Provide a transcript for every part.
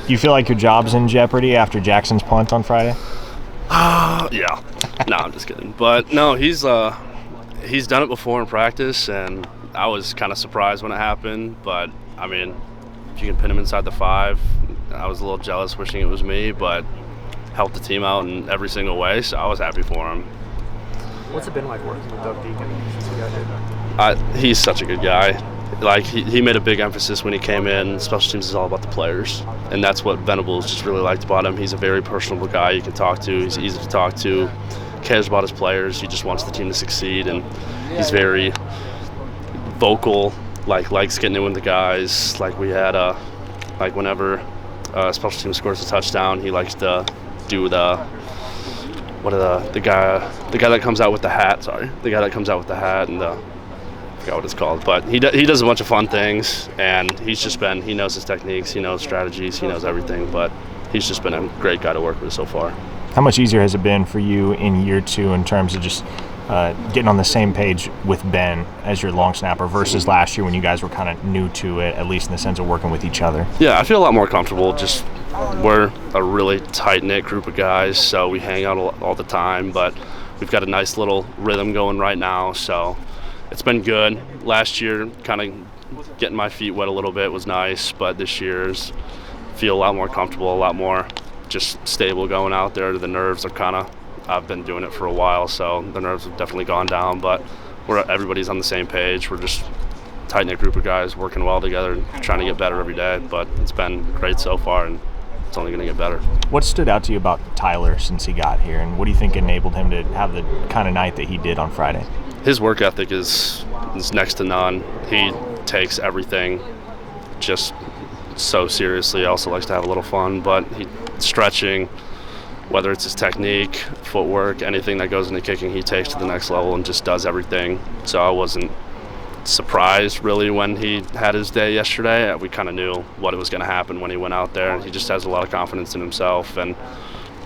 You feel like your job's in jeopardy after Jackson's punt on Friday? Yeah. No, I'm just kidding. But no, he's done it before in practice, and I was kind of surprised when it happened. But I mean, if you can pin him inside the 5, I was a little jealous, wishing it was me, but helped the team out in every single way, so I was happy for him. What's it been like working with Doug Deacon since he got here? He's such a good guy. Like, he made a big emphasis when he came in. Special teams is all about the players, and that's what Venables just really liked about him. He's a very personable guy you can talk to. He's easy to talk to, cares about his players. He just wants the team to succeed, and he's very vocal, likes getting in with the guys. Like, we had like whenever special team scores a touchdown, he likes to do the guy that comes out with the hat. The guy that comes out with the hat and I forgot what it's called, but he does a bunch of fun things, and he knows his techniques, he knows strategies, he knows everything, but he's just been a great guy to work with so far. How much easier has it been for you in year 2 in terms of just getting on the same page with Ben as your long snapper versus last year when you guys were kind of new to it, at least in the sense of working with each other? Yeah, I feel a lot more comfortable. Just we're a really tight-knit group of guys, so we hang out all the time, but we've got a nice little rhythm going right now, so it's been good. Last year, kind of getting my feet wet a little bit was nice, but this year's feel a lot more comfortable, a lot more just stable going out there. The nerves are I've been doing it for a while, so the nerves have definitely gone down, but everybody's on the same page. We're just a tight-knit group of guys working well together and trying to get better every day, but it's been great so far, and it's only going to get better. What stood out to you about Tyler since he got here, and what do you think enabled him to have the kind of night that he did on Friday? His work ethic is next to none. He takes everything just so seriously. He also likes to have a little fun, but stretching, whether it's his technique, footwork, anything that goes into kicking, he takes to the next level and just does everything. So I wasn't surprised really when he had his day yesterday. We kind of knew what was going to happen when he went out there. He just has a lot of confidence in himself, and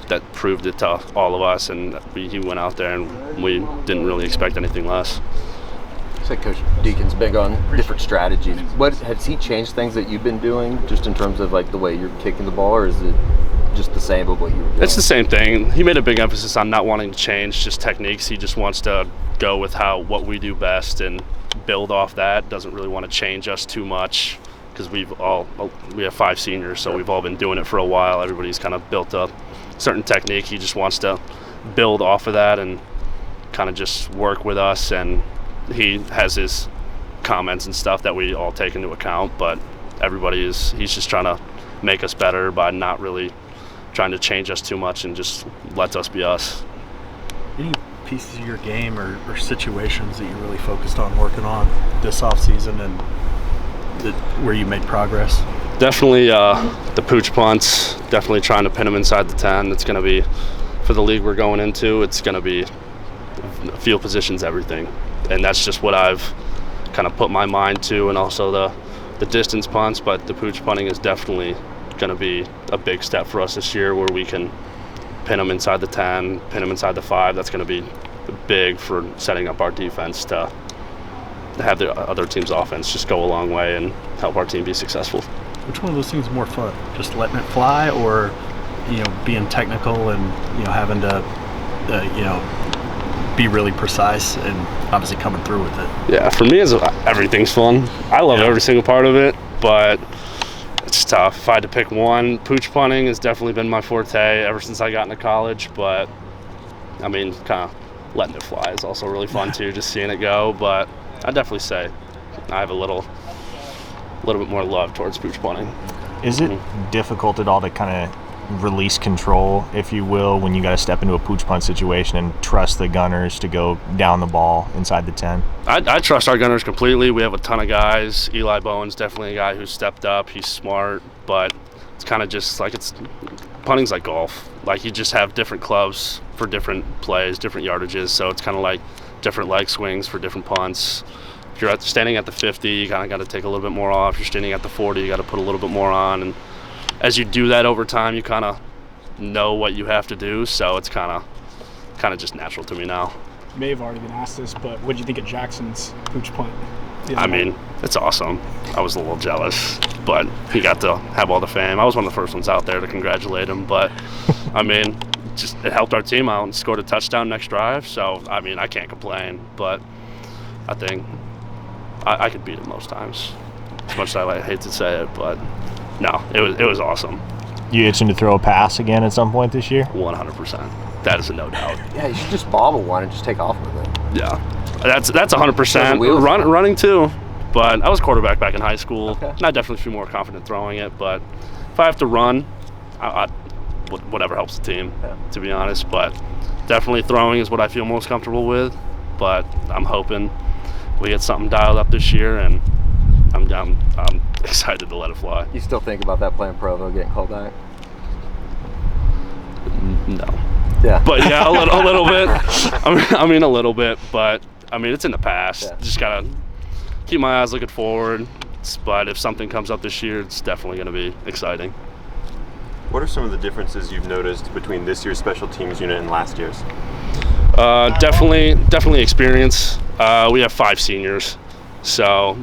that proved it to all of us, and he went out there and we didn't really expect anything less. You said Coach Deacon's big on different strategies. What has he changed things that you've been doing just in terms of like the way you're kicking the ball, or is it just the same of what you were doing? It's the same thing. He made a big emphasis on not wanting to change just techniques. He just wants to go with what we do best and build off that. Doesn't really want to change us too much because we have 5 seniors, so we've all been doing it for a while. Everybody's kind of built up certain technique. He just wants to build off of that and kind of just work with us, and he has his comments and stuff that we all take into account, but he's just trying to make us better by not really trying to change us too much and just lets us be us. Any pieces of your game or situations that you really focused on working on this offseason and where you made progress? Definitely the pooch punts, definitely trying to pin them inside the 10. It's going to be, for the league we're going into, it's going to be field positions, everything. And that's just what I've kind of put my mind to, and also the distance punts, but the pooch punting is definitely going to be a big step for us this year where we can pin them inside the 10, pin them inside the 5. That's going to be big for setting up our defense to have the other team's offense just go a long way and help our team be successful. Which one of those things is more fun? Just letting it fly, or being technical and having to be really precise and obviously coming through with it? Yeah, for me, everything's fun. I love every single part of it, but it's tough. If I had to pick one, pooch punting has definitely been my forte ever since I got into college, but I mean, kind of letting it fly is also really fun too, just seeing it go. But I'd definitely say I have a little bit more love towards pooch punting. Is it difficult at all to kind of release control, if you will, when you got to step into a pooch punt situation and trust the gunners to go down the ball inside the 10? I trust our gunners completely. We have a ton of guys. Eli Bowen's definitely a guy who stepped up. He's smart, but it's kind of just like punting's like golf. Like, you just have different clubs for different plays, different yardages, so it's kind of like different leg swings for different punts. If you're standing at the 50, you kind of got to take a little bit more off. If you're standing at the 40, you got to put a little bit more on, and as you do that over time, you kind of know what you have to do, so it's kind of just natural to me now. You may have already been asked this, but what did you think of Jackson's pooch punt? I mean, it's awesome. I was a little jealous, but he got to have all the fame. I was one of the first ones out there to congratulate him, but I mean, just it helped our team out and scored a touchdown next drive. So I mean, I can't complain, but I think I could beat him most times. As much as I hate to say it, but no, it was awesome. You itching to throw a pass again at some point this year? 100%. That is a no doubt. Yeah, you should just bobble one and just take off with it. Yeah, that's 100%. Running too, but I was quarterback back in high school. Okay. And I definitely feel more confident throwing it. But if I have to run, whatever helps the team, to be honest. But definitely throwing is what I feel most comfortable with. But I'm hoping we get something dialed up this year, and I'm excited to let it fly. You still think about that playing Provo getting called back? No. Yeah. But yeah, a little bit. I mean, a little bit. But I mean, it's in the past. Yeah. Just gotta keep my eyes looking forward. But if something comes up this year, it's definitely going to be exciting. What are some of the differences you've noticed between this year's special teams unit and last year's? Definitely experience. We have 5 seniors, so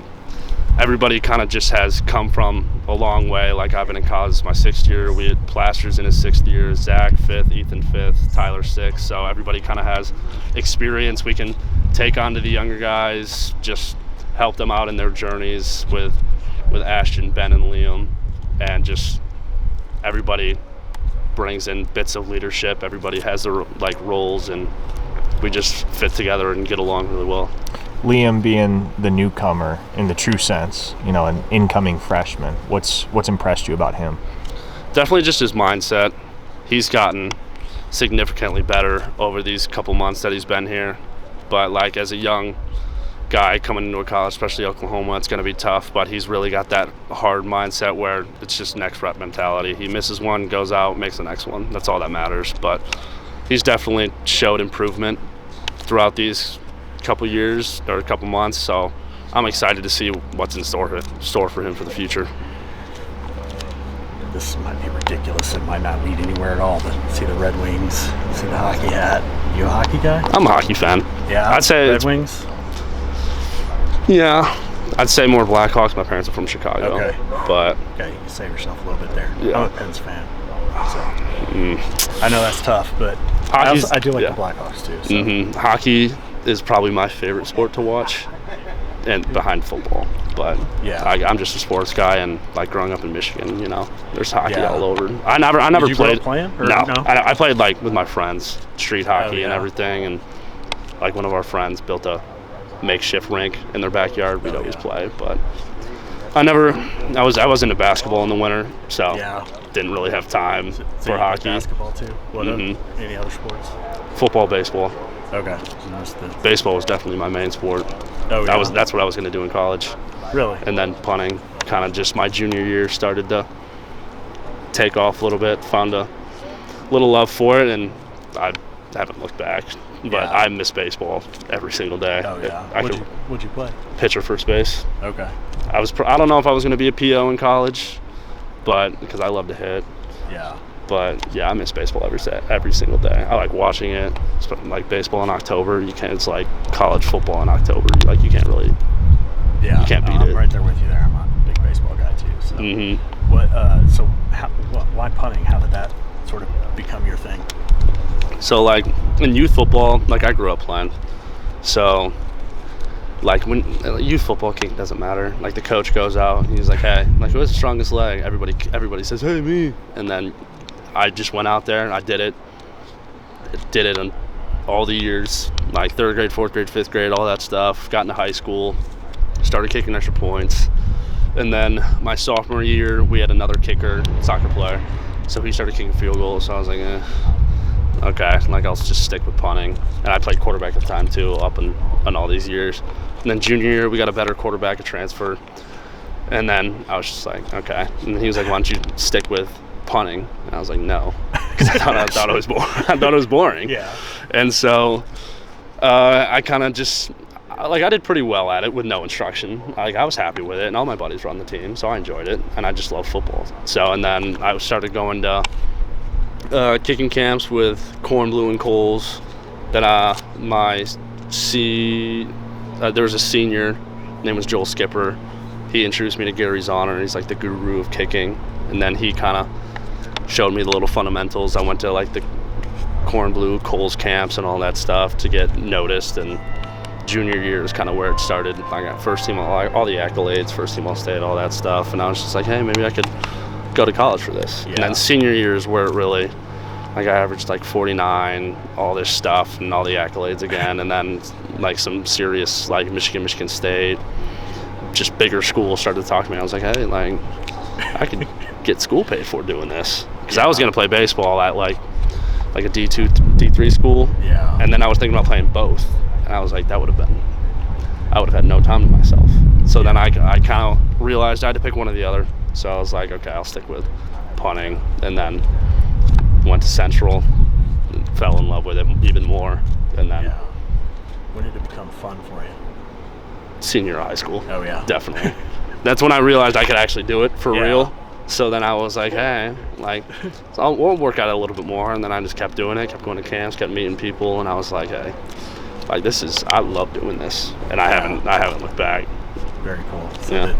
everybody kind of just has come from a long way. Like, I've been in college, it's my 6th year. We had Plasters in his 6th year, Zach 5th, Ethan 5th, Tyler 6th. So everybody kind of has experience. We can take on to the younger guys, just help them out in their journeys with Ashton, Ben, and Liam, and just everybody brings in bits of leadership. Everybody has their roles, and we just fit together and get along really well. Liam being the newcomer in the true sense, an incoming freshman, what's impressed you about him? Definitely just his mindset. He's gotten significantly better over these couple months that he's been here. But as a young guy coming into a college, especially Oklahoma, it's going to be tough, but he's really got that hard mindset where it's just next rep mentality. He misses one, goes out, makes the next one. That's all that matters. But he's definitely showed improvement throughout these couple years or a couple months, so I'm excited to see what's in store for him for the future. This might be ridiculous. It might not lead anywhere at all, but see the Red Wings, see the hockey hat. You a hockey guy? I'm a hockey fan. Yeah, I'd say Red Wings. Yeah, I'd say more Blackhawks. My parents are from Chicago. Okay. But Okay, you can save yourself a little bit there. Yeah. I'm a Pens fan. So I know that's tough, but I do like the Blackhawks too. So. Hockey is probably my favorite sport to watch, and behind football. But Yeah. I'm just a sports guy, and growing up in Michigan, there's hockey Yeah. all over. I never Did you grow played. up playing? Or No, no? I played with my friends, street hockey and yeah. everything, and one of our friends built a makeshift rink in their backyard. We'd always play, but I was into basketball in the winter, so Yeah. didn't really have time So for you play hockey. basketball too. What Mhm. any other sports? Football, baseball. Okay. So that's the, Baseball was definitely my main sport. oh, yeah. That's what I was going to do in college. Really? And then punting, kind of just my junior year, started to take off a little bit, found a little love for it, and I haven't looked back. But Yeah. I miss baseball every single day. Oh yeah. I What'd could you play? pitcher first base. Okay. I don't know if I was going to be a PO in college, but because I love to hit. Yeah. But yeah, I miss baseball every single day. I like watching it. It's baseball in October. It's like college football in October. You can't really. Yeah. You can't beat I'm it. right there with you there. I'm a big baseball guy too. So what? So why punting? How did that sort of become your thing? So in youth football, I grew up playing. So when youth football doesn't matter. The coach goes out, and he's like, "Hey, who has the strongest leg?" Everybody says, "Hey, me." And then I just went out there and I did it. Did it in all the years, 3rd grade, 4th grade, 5th grade, all that stuff. Got into high school, started kicking extra points. And then my sophomore year, we had another kicker, soccer player. So he started kicking field goals. So I was like, okay, I'll just stick with punting. And I played quarterback at the time too, up in all these years. And then junior year, we got a better quarterback, a transfer. And then I was just like, okay. And then he was like, why don't you stick with punting? And I was like, no, because I thought it was boring. I thought it was boring. Yeah. And so I kind of just I did pretty well at it with no instruction. I was happy with it, and all my buddies were on the team, so I enjoyed it, and I just love football. So, and then I started going to kicking camps with Corn, Blue, and Coles. Then there was a senior name was Joel Skipper. He introduced me to Gary Zahner. He's like the guru of kicking. And then he kind of showed me the little fundamentals. I went to like the Corn Blue, Coles camps and all that stuff to get noticed. And junior year is kind of where it started. I got first team, all the accolades, first team All-State, all that stuff. And I was just like, hey, maybe I could go to college for this. Yeah. And then senior year is where it really, like I averaged like 49, all this stuff and all the accolades again. And then like some serious, like Michigan State, just bigger schools started to talk to me. I was like, hey, like I could get school paid for doing this. Because I was going to play baseball at like a D2, D3 school. Yeah. And then I was thinking about playing both. And I was like, I would have had no time to myself. So then I kind of realized I had to pick one or the other. So I was like, okay, I'll stick with punting. And then went to Central, and fell in love with it even more. And then Yeah. When did it become fun for you? senior high school. Oh, yeah. Definitely. That's when I realized I could actually do it for Yeah. real. So then I was like, hey, like, so we'll work at it a little bit more. And then I just kept doing it, kept going to camps, kept meeting people. And I was like, hey, like I love doing this. And I haven't looked back. Very cool. So Yeah.